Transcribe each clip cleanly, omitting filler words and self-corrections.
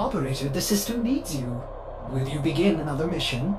Operator, the system needs you. Will you begin another mission?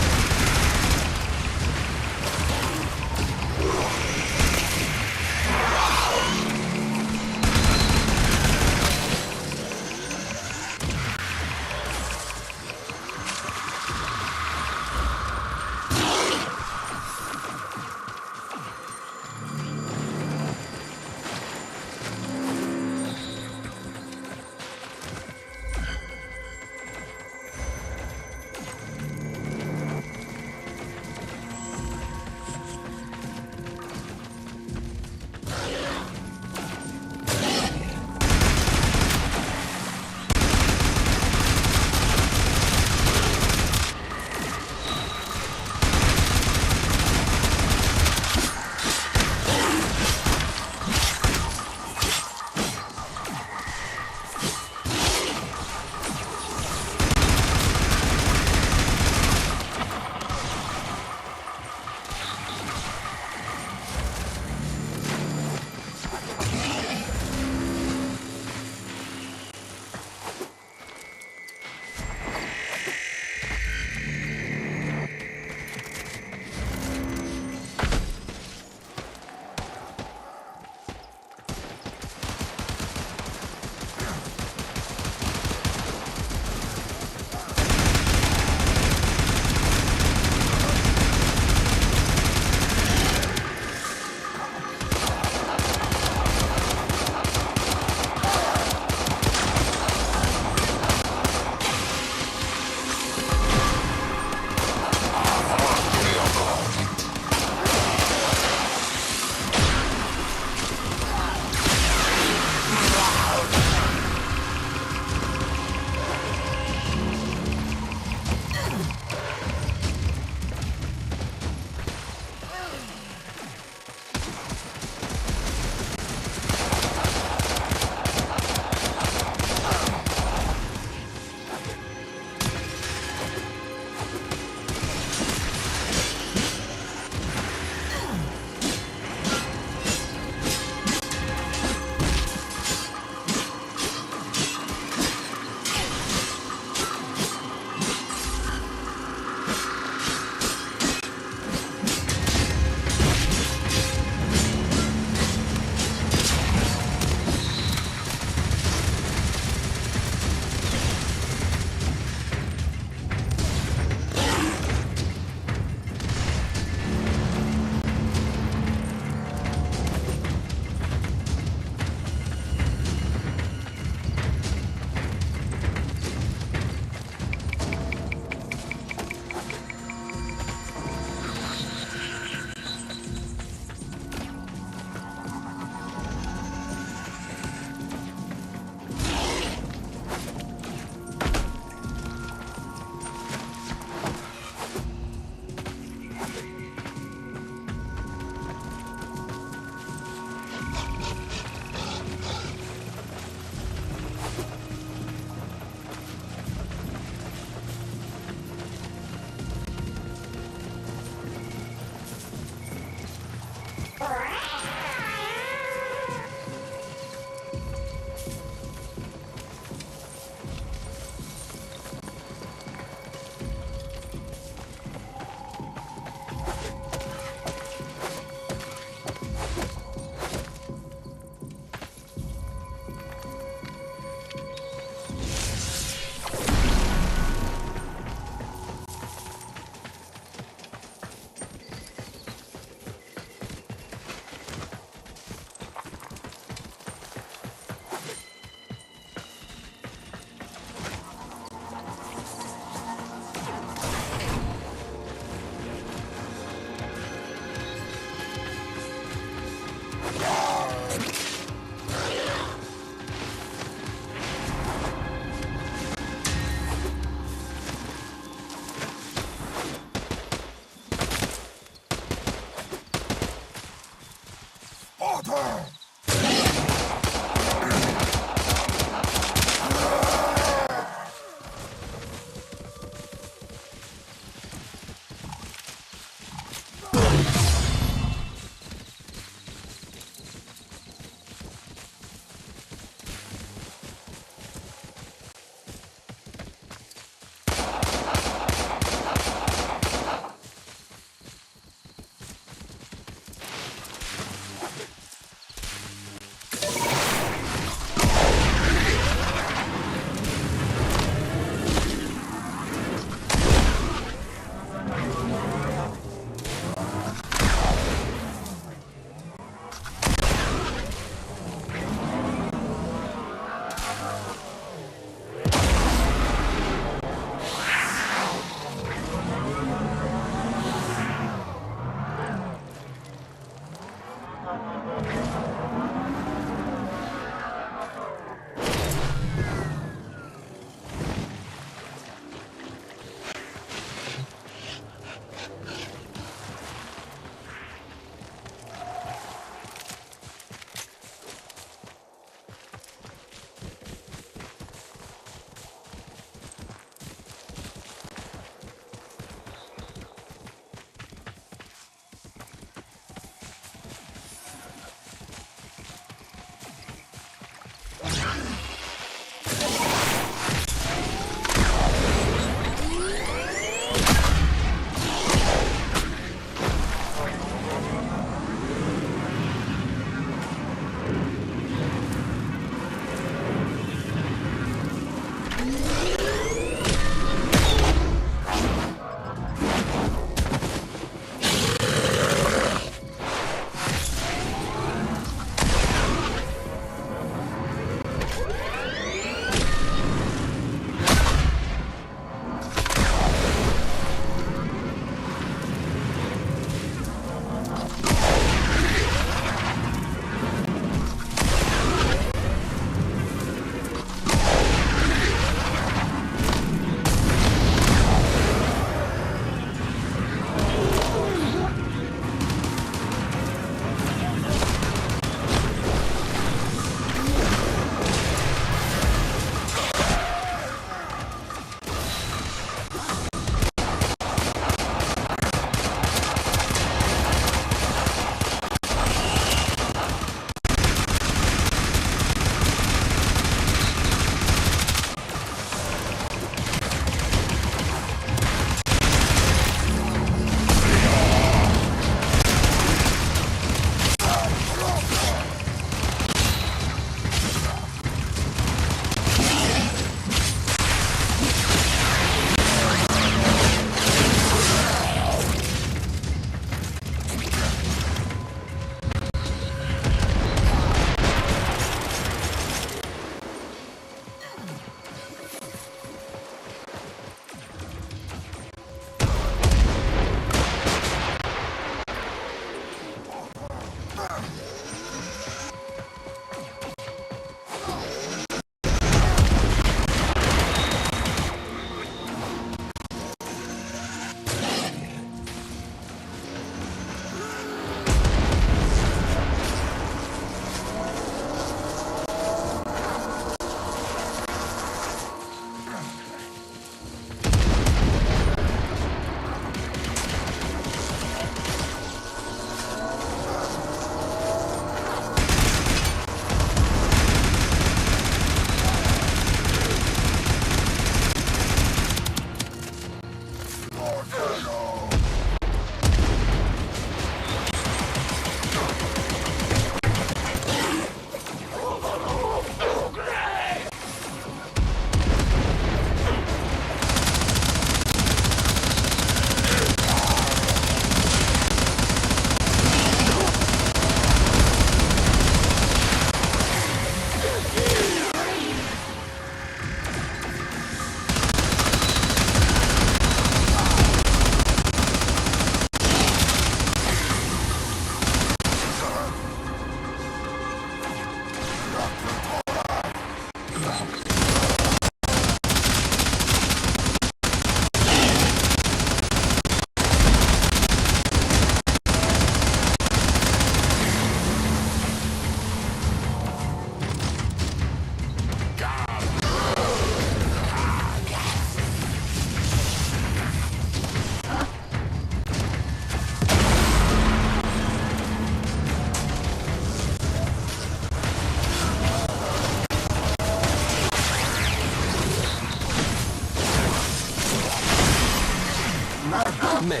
Male.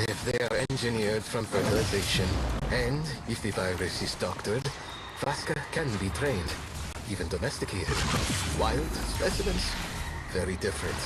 If they are engineered from fertilization, and if the virus is doctored, Vasca can be trained, even domesticated. Wild specimens, very different.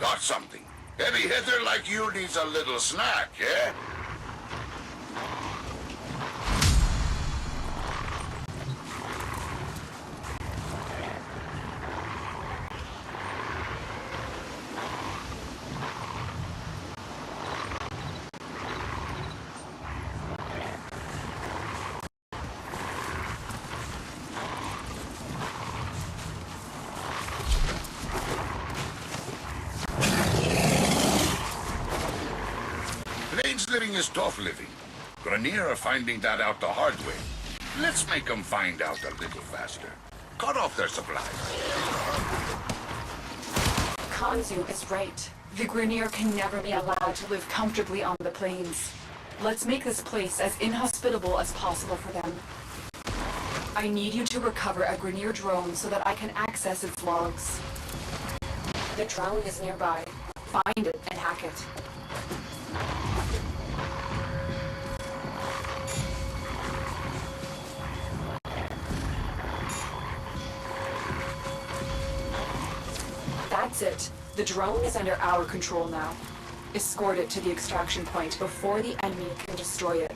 Got something. Heavy hitter like you needs a little snack, yeah? Living is tough living. Grenier are finding that out the hard way. Let's make them find out a little faster. Cut off their supplies. Kanzu is right. The Grenier can never be allowed to live comfortably on the plains. Let's make this place as inhospitable as possible for them. I need you to recover a Grenier drone so that I can access its logs. The drone is nearby. Find it and hack it. That's it. The drone is under our control now. Escort it to the extraction point before the enemy can destroy it.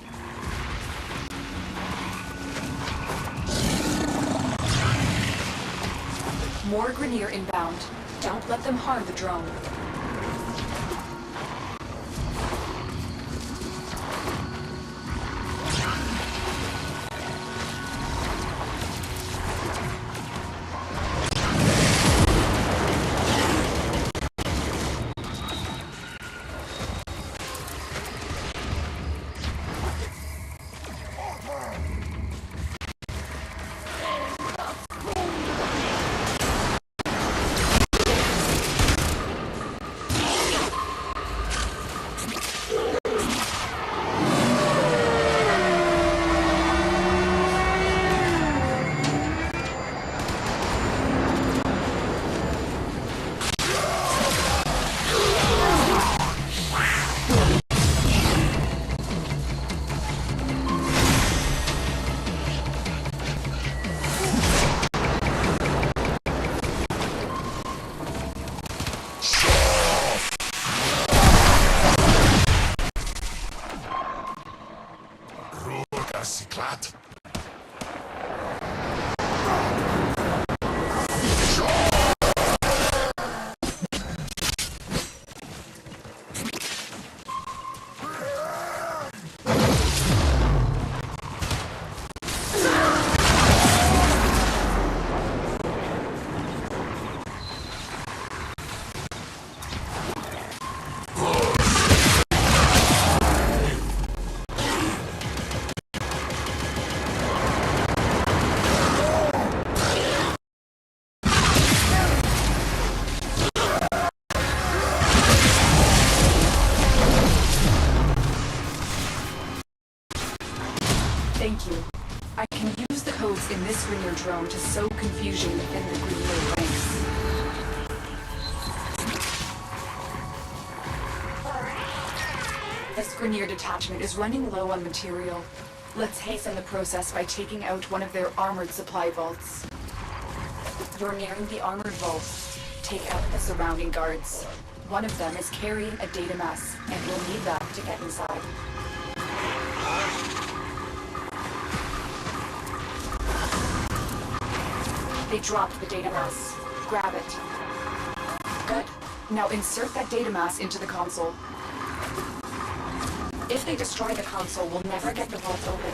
More Grenier inbound. Don't let them harm the drone. Thank you. I can use the codes in this Grenier drone to sow confusion within the Grenier ranks. This Grenier detachment is running low on material. Let's hasten the process by taking out one of their armored supply vaults. You're nearing the armored vault. Take out the surrounding guards. One of them is carrying a data mass, and we'll need that to get inside. They dropped the data mass. Grab it. Good. Now insert that data mass into the console. If they destroy the console, we'll never get the vault open.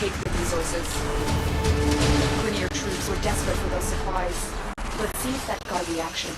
Take the resources. Grenier troops were desperate for those supplies. Let's see if that got a reaction.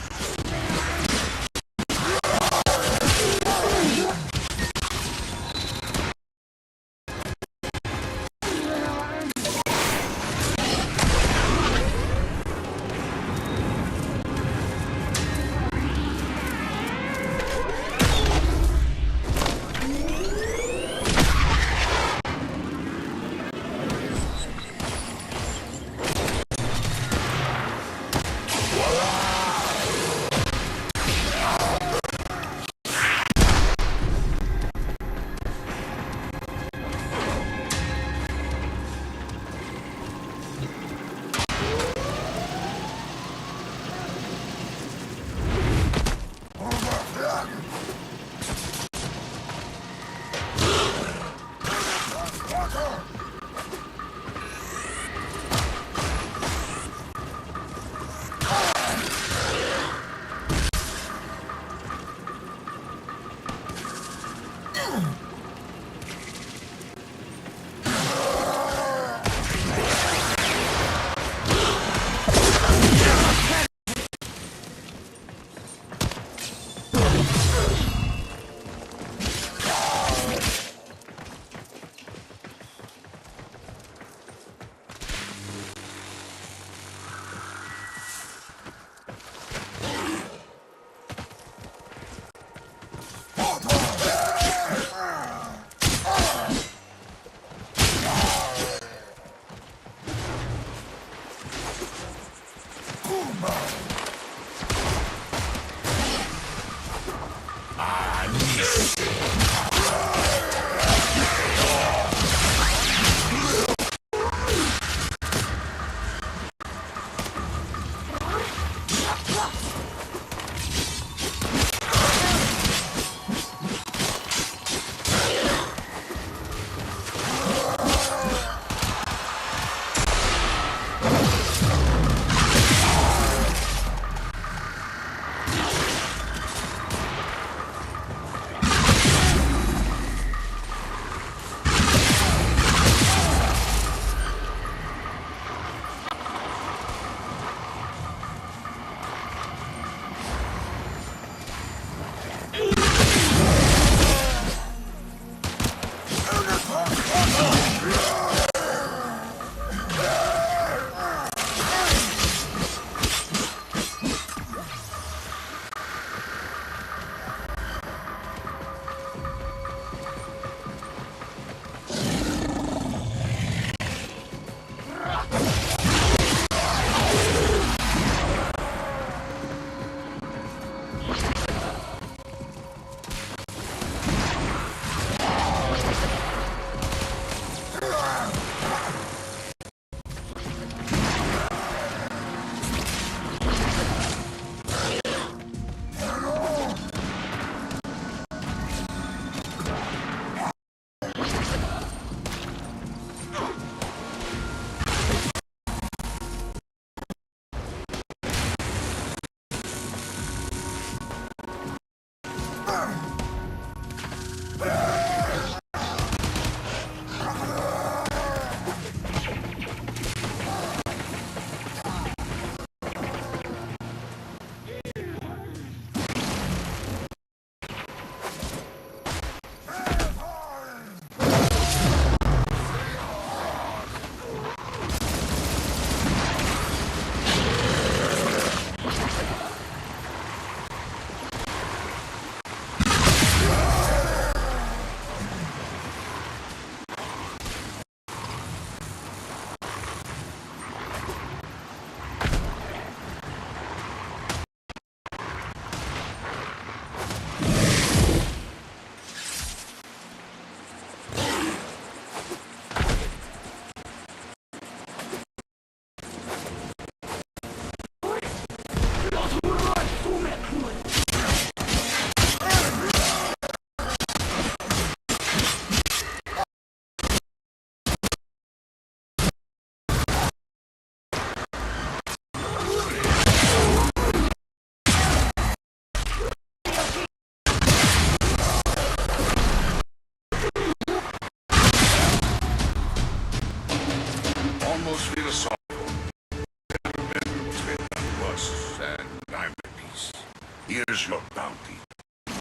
Here's your bounty.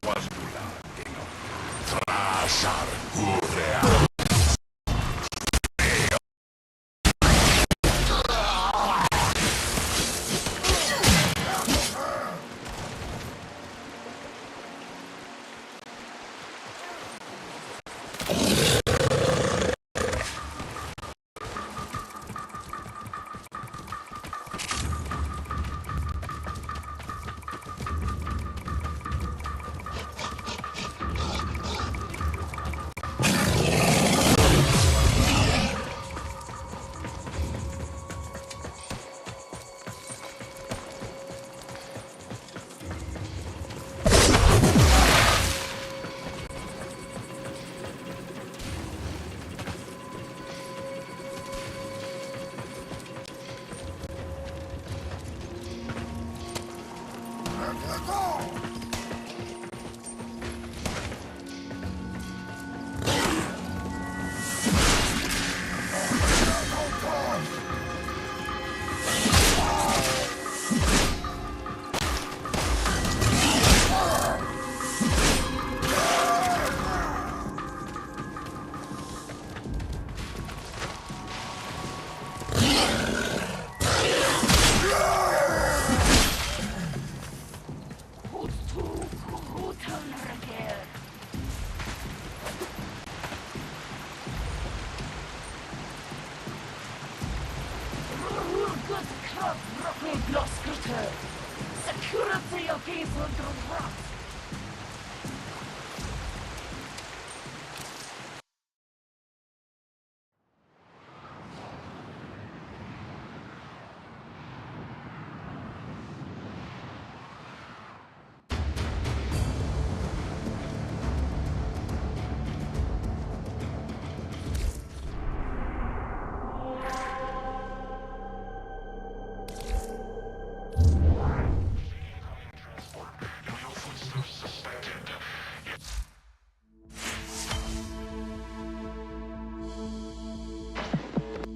Wasdula, King of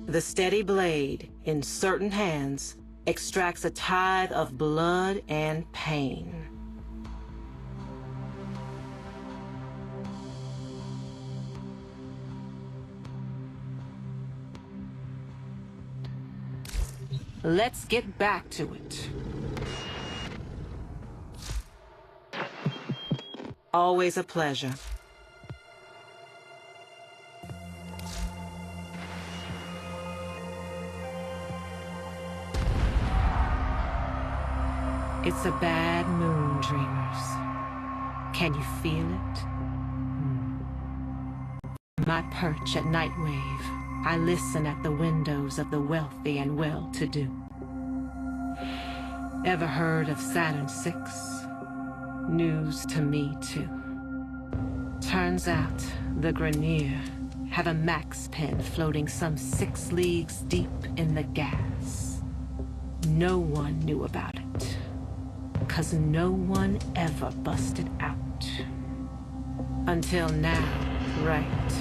The steady blade, in certain hands, extracts a tithe of blood and pain. Let's get back to it. Always a pleasure. It's a bad moon, dreamers. Can you feel it? My perch at Nightwave, I listen at the windows of the wealthy and well-to-do. Ever heard of Saturn VI? News to me, too. Turns out, the Grenier have a max pen floating some 6 leagues deep in the gas. No one knew about it. 'Cause no one ever busted out. Until now, right.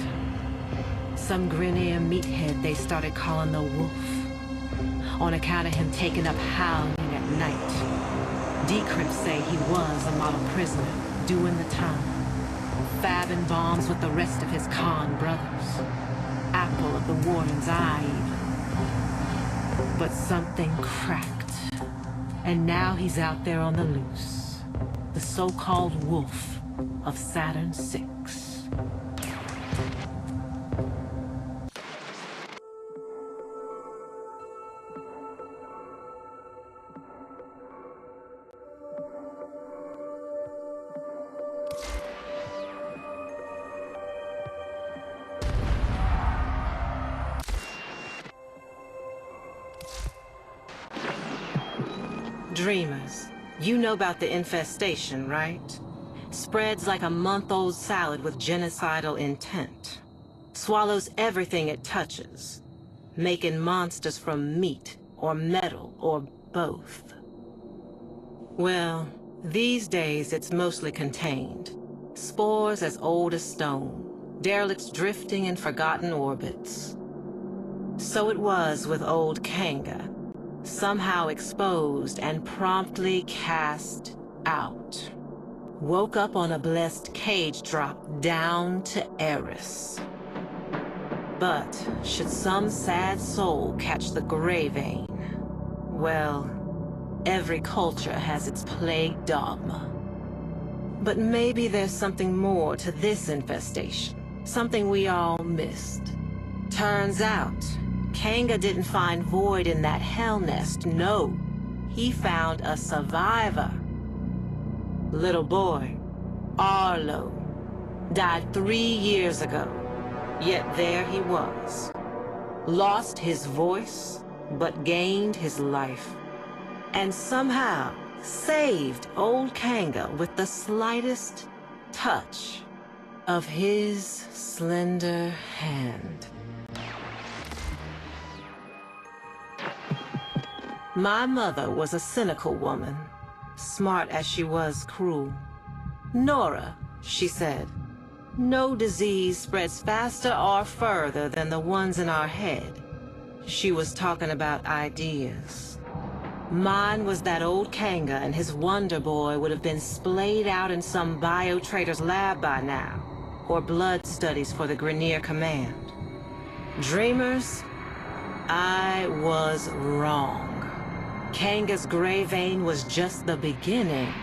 Some Grenier meathead they started calling the Wolf. On account of him taking up howling at night. Decrypts say he was a model prisoner, doing the time. Fabbing bombs with the rest of his Khan brothers. Apple of the warden's eye even. But something cracked. And now he's out there on the loose. The so-called Wolf of Saturn VI. Dreamers, you know about the infestation, right? Spreads like a month-old salad with genocidal intent. Swallows everything it touches, making monsters from meat or metal or both. Well, these days it's mostly contained. Spores as old as stone, derelicts drifting in forgotten orbits. So it was with old Kanga. Somehow exposed and promptly cast out. Woke up on a blessed cage drop down to Eris. But should some sad soul catch the gray vein, well, every culture has its plague dogma. But maybe there's something more to this infestation, something we all missed. Turns out, Kanga didn't find Void in that hell nest, no. He found a survivor. Little boy, Arlo, died 3 years ago. Yet there he was. Lost his voice, but gained his life. And somehow saved old Kanga with the slightest touch of his slender hand. My mother was a cynical woman, smart as she was cruel. Nora, she said, no disease spreads faster or further than the ones in our head. She was talking about ideas. Mine was that old Kanga and his Wonder Boy would have been splayed out in some bio-trader's lab by now, or blood studies for the Grenier Command. Dreamers, I was wrong. Kanga's gray vein was just the beginning.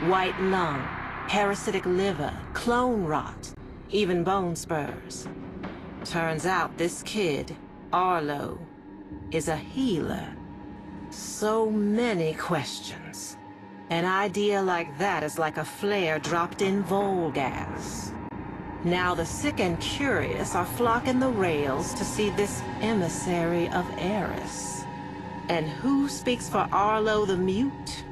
White lung, parasitic liver, clone rot, even bone spurs. Turns out this kid, Arlo, is a healer. So many questions. An idea like that is like a flare dropped in Volgas. Now the sick and curious are flocking the rails to see this emissary of Eris. And who speaks for Arlo the Mute?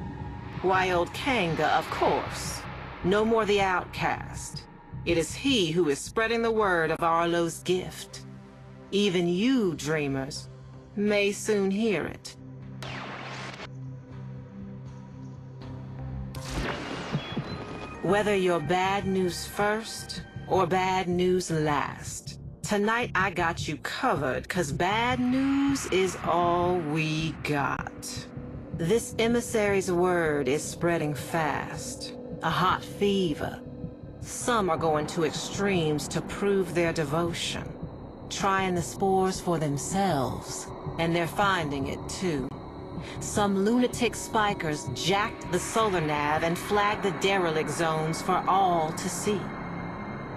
Why, old Kanga, of course. No more the outcast. It is he who is spreading the word of Arlo's gift. Even you, dreamers, may soon hear it. Whether you're bad news first or bad news last, tonight I got you covered, 'cause bad news is all we got. This emissary's word is spreading fast. A hot fever. Some are going to extremes to prove their devotion, trying the spores for themselves, and they're finding it too. Some lunatic spikers jacked the solar nav and flagged the derelict zones for all to see.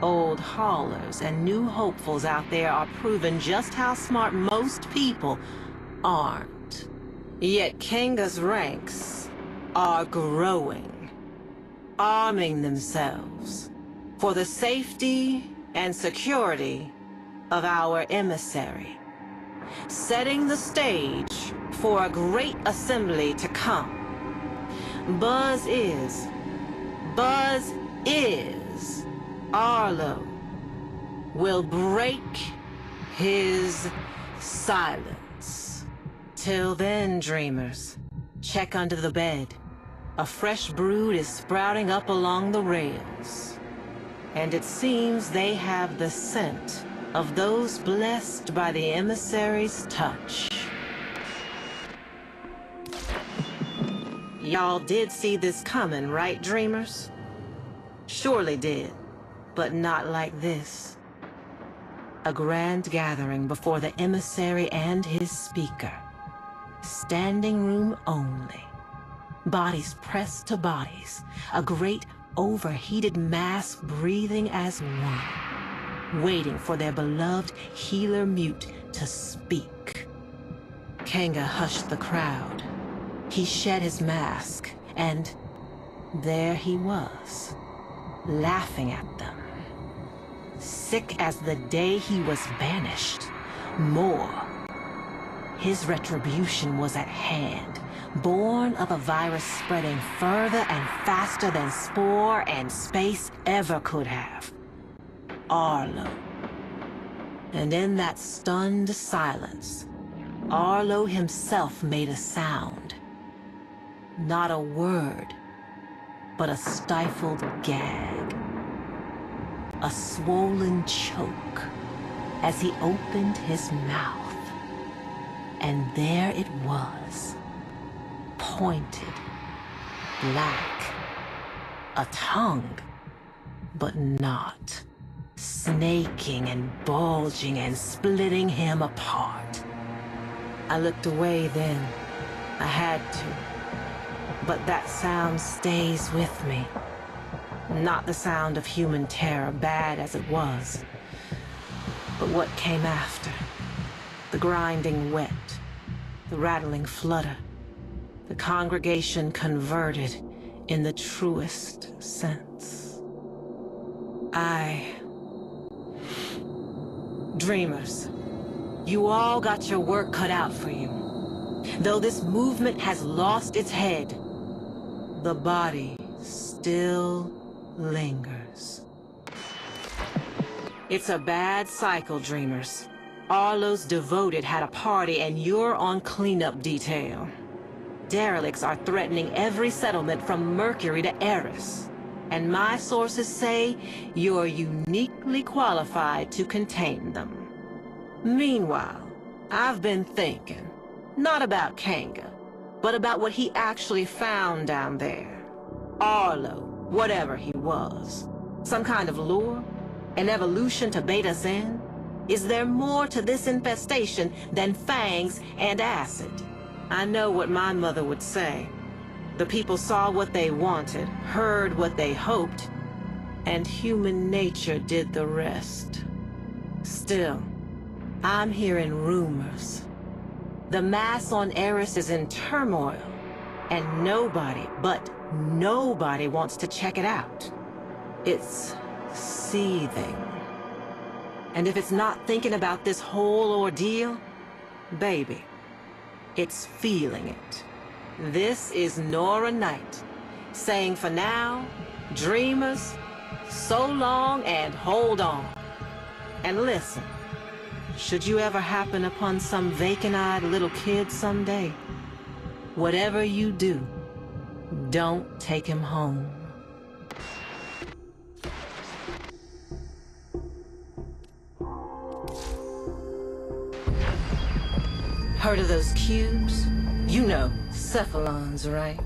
Old haulers and new hopefuls out there are proving just how smart most people aren't. Yet Kanga's ranks are growing, arming themselves for the safety and security of our emissary, setting the stage for a great assembly to come. Buzz is, Arlo will break his silence. Till then, dreamers, check under the bed. A fresh brood is sprouting up along the rails. And it seems they have the scent of those blessed by the emissary's touch. Y'all did see this coming, right, dreamers? Surely did, but not like this. A grand gathering before the emissary and his speaker. Standing room only. Bodies pressed to bodies. A great overheated mass breathing as one. Waiting for their beloved healer mute to speak. Kanga hushed the crowd. He shed his mask, and there he was, laughing at them. Sick as the day he was banished. More. His retribution was at hand, born of a virus spreading further and faster than spore and space ever could have. Arlo. And in that stunned silence, Arlo himself made a sound. Not a word, but a stifled gag. A swollen choke as he opened his mouth. And there it was, pointed, black, a tongue, but not. Snaking and bulging and splitting him apart. I looked away then. I had to. But that sound stays with me. Not the sound of human terror, bad as it was, but what came after. The grinding wet, the rattling flutter, the congregation converted in the truest sense. Dreamers, you all got your work cut out for you. Though this movement has lost its head, the body still lingers. It's a bad cycle, Dreamers. Arlo's devoted had a party and you're on cleanup detail. Derelicts are threatening every settlement from Mercury to Eris. And my sources say you're uniquely qualified to contain them. Meanwhile, I've been thinking, not about Kanga, but about what he actually found down there. Arlo, whatever he was. Some kind of lure? An evolution to bait us in? Is there more to this infestation than fangs and acid? I know what my mother would say. The people saw what they wanted, heard what they hoped, and human nature did the rest. Still, I'm hearing rumors. The mass on Eris is in turmoil, and nobody, but nobody wants to check it out. It's seething. And if it's not thinking about this whole ordeal, baby, it's feeling it. This is Nora Knight, saying for now, Dreamers, so long and hold on. And listen, should you ever happen upon some vacant-eyed little kid someday, whatever you do, don't take him home. Heard of those cubes? You know, cephalons, right?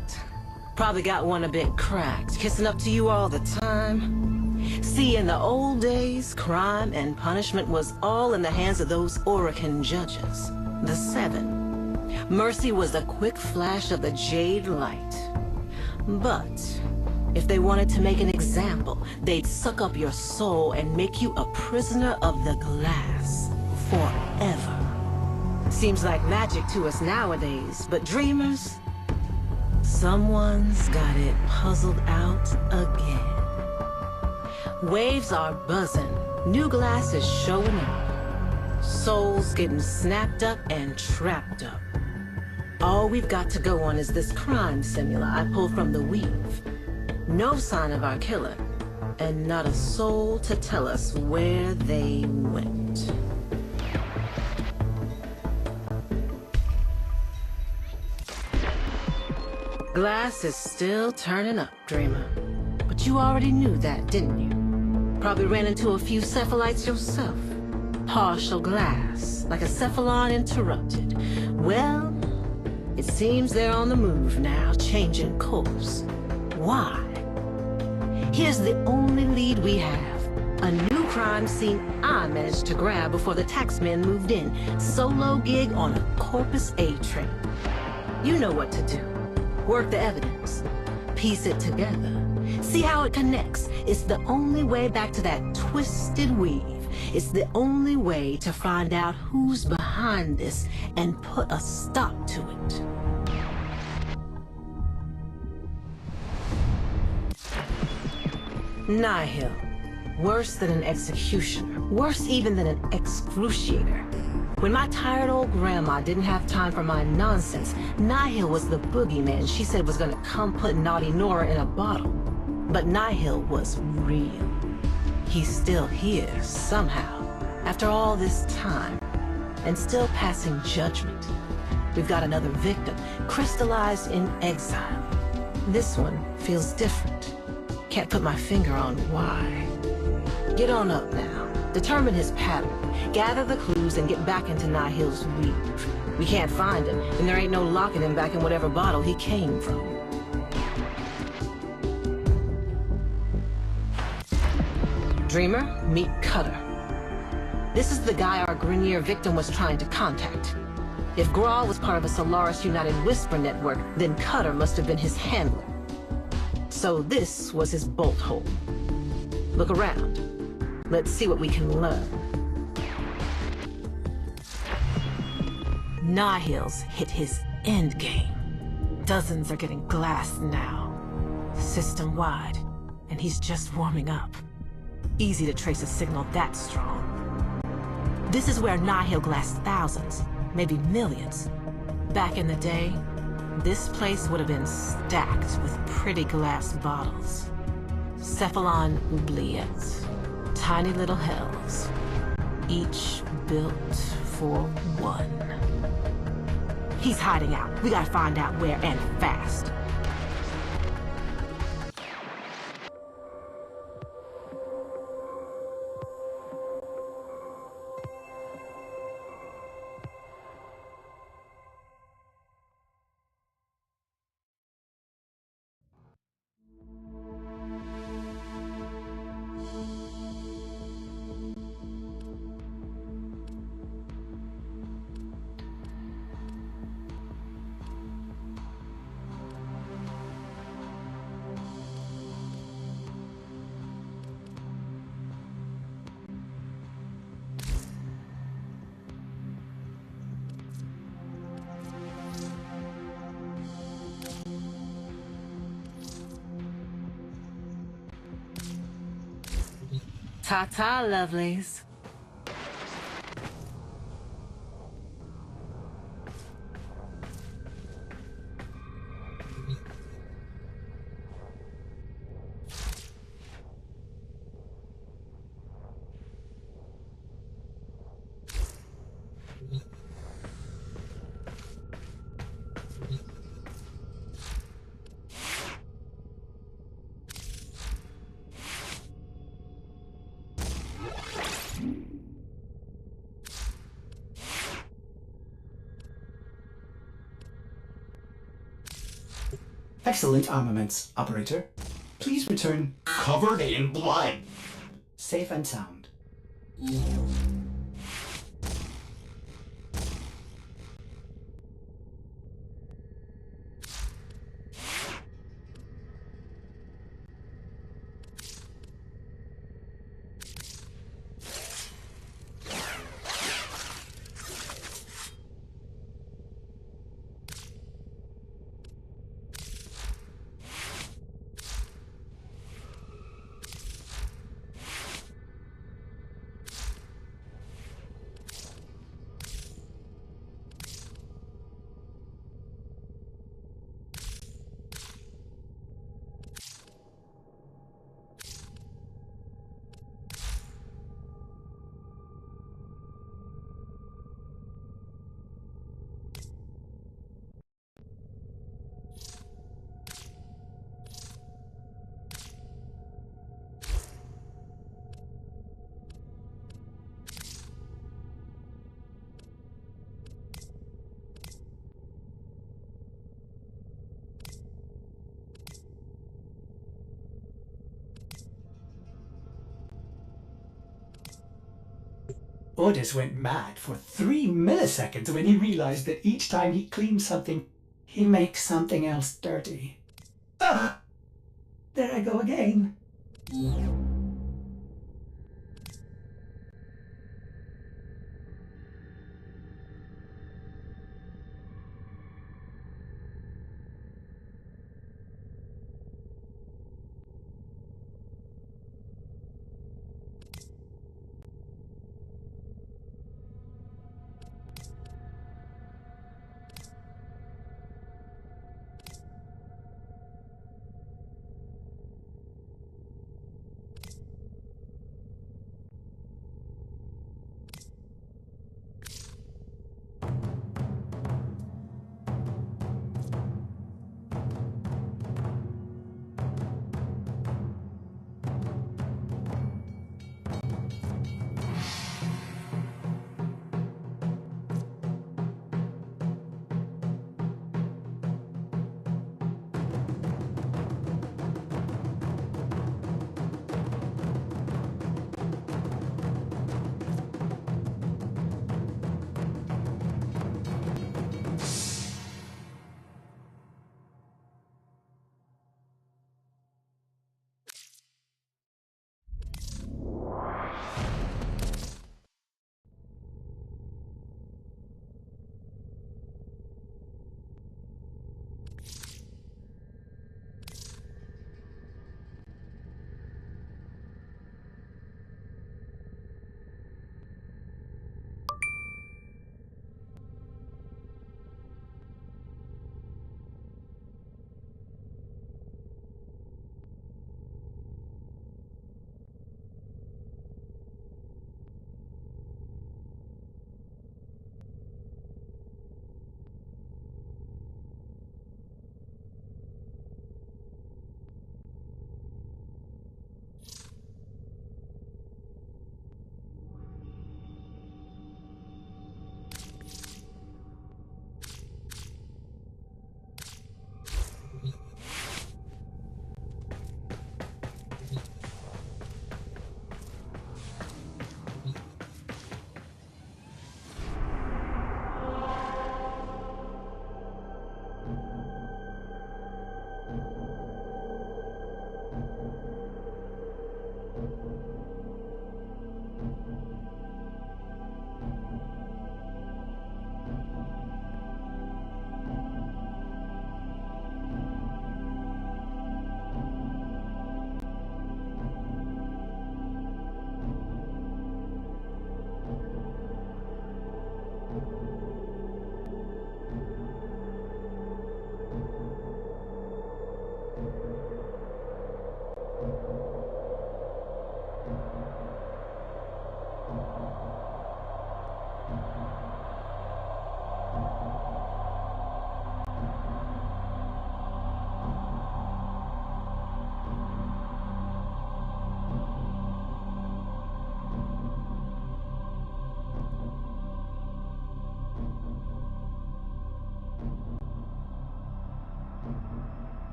Probably got one a bit cracked, kissing up to you all the time. See, in the old days, crime and punishment was all in the hands of those Orican judges, the Seven. Mercy was a quick flash of the jade light. But if they wanted to make an example, they'd suck up your soul and make you a prisoner of the glass forever. Seems like magic to us nowadays, but Dreamers, someone's got it puzzled out again. Waves are buzzing, new glass is showing up. Souls getting snapped up and trapped up. All we've got to go on is this crime simula I pulled from the weave. No sign of our killer, and not a soul to tell us where they went. Glass is still turning up, Dreamer. But you already knew that, didn't you? Probably ran into a few cephalites yourself. Partial glass, like a cephalon interrupted. Well, it seems they're on the move now, changing course. Why? Here's the only lead we have. A new crime scene I managed to grab before the taxmen moved in. Solo gig on a Corpus A train. You know what to do. Work the evidence. Piece it together. See how it connects. It's the only way back to that twisted weave. It's the only way to find out who's behind this and put a stop to it. Nihil. Worse than an executioner. Worse even than an excruciator. When my tired old grandma didn't have time for my nonsense, Nihil was the boogeyman she said was gonna come put naughty Nora in a bottle. But Nihil was real. He's still here, somehow, after all this time, and still passing judgment. We've got another victim, crystallized in exile. This one feels different. Can't put my finger on why. Get on up now. Determine his pattern. Gather the clues and get back into Nihil's weave. We can't find him, and there ain't no locking him back in whatever bottle he came from. Dreamer, meet Cutter. This is the guy our Grenier victim was trying to contact. If Grawl was part of a Solaris United Whisper network, then Cutter must have been his handler. So this was his bolt hole. Look around. Let's see what we can learn. Nihil's hit his endgame. Dozens are getting glassed now. System-wide. And he's just warming up. Easy to trace a signal that strong. This is where Nihil glassed thousands, maybe millions. Back in the day, this place would have been stacked with pretty glass bottles. Cephalon oubliettes. Tiny little hells. Each built for one. He's hiding out. We gotta find out where, and fast. Ta-ta, lovelies. Excellent armaments, Operator. Please return Covered in blood. safe and sound. Ordis went mad for 3 milliseconds when he realized that each time he cleans something, he makes something else dirty. Ah! There I go again.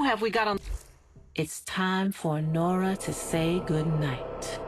Who have we got on? It's time for Nora to say goodnight.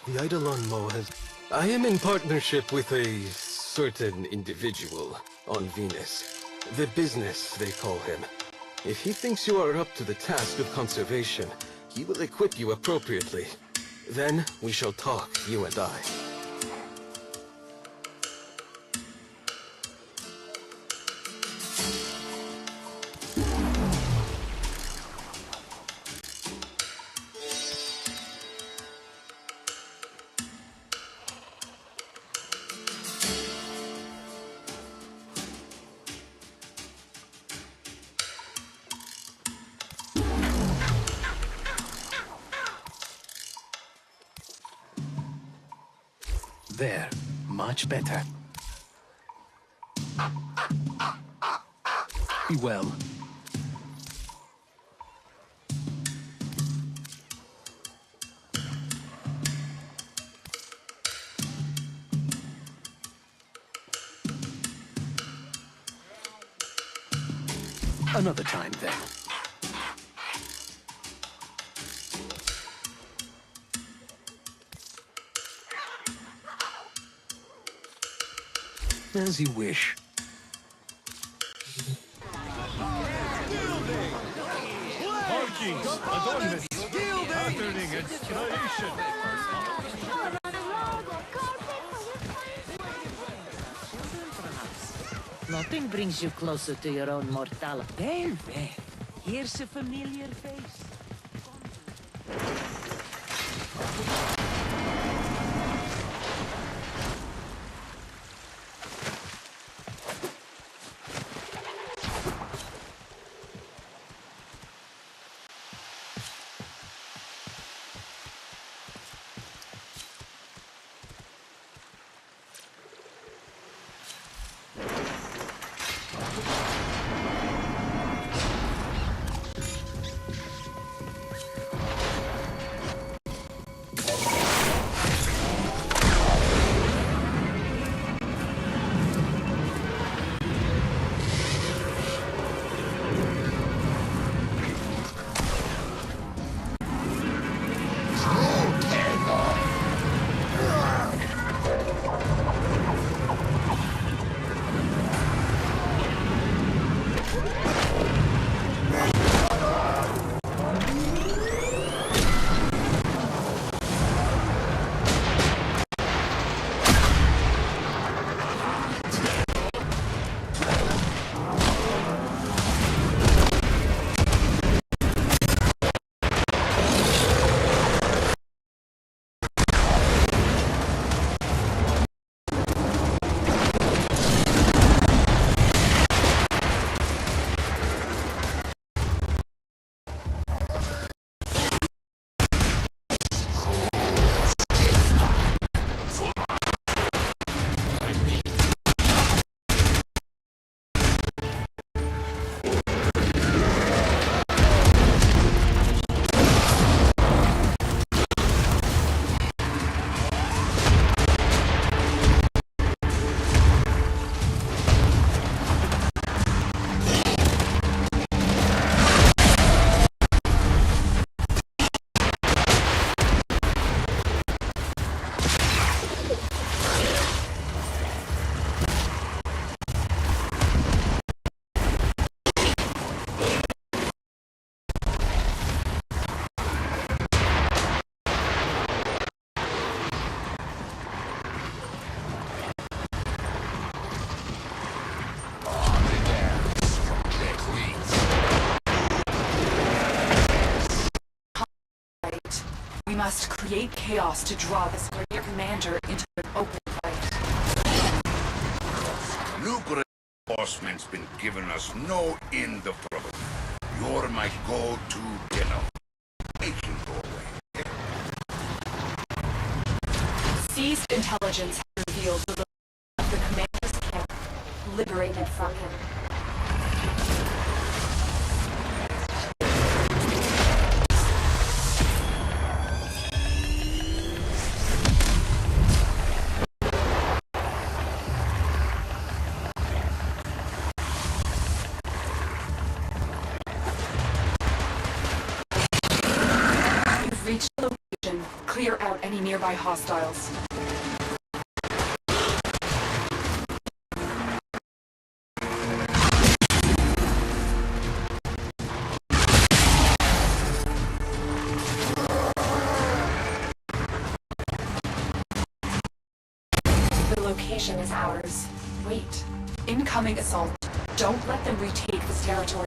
The Eidolon Mo has... I am in partnership with a certain individual on Venus. The business, they call him. If he thinks you are up to the task of conservation, he will equip you appropriately. Then we shall talk, you and I. There. Much better. Be well. Another time, then. As you wish. Marking, adornment, patterning, and tradition. Nothing brings you closer to your own mortality. Well, well, here's a familiar face. We must create chaos to draw this Grenier commander into an open fight. Lucrative enforcement's been giving us no end of trouble. You're my go-to dinner. Make him go away. Seized intelligence has revealed the location of the commander's camp, liberated from him. Reach the location. Clear out any nearby hostiles. location is ours. Wait. Incoming assault. Don't let them retake this territory.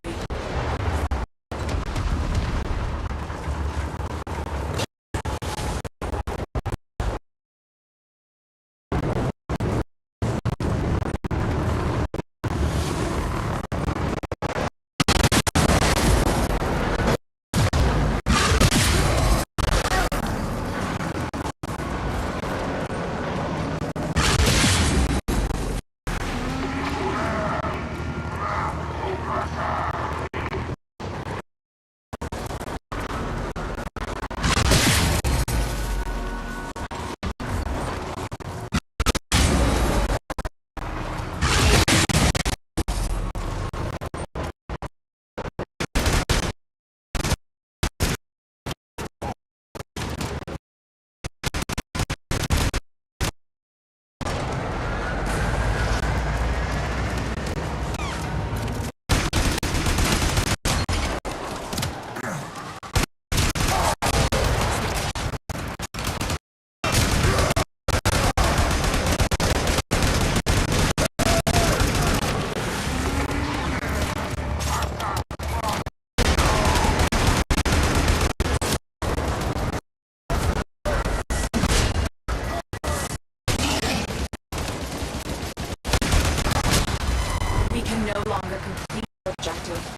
We can no longer complete our objective.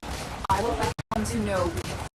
I will let Hanzu know we have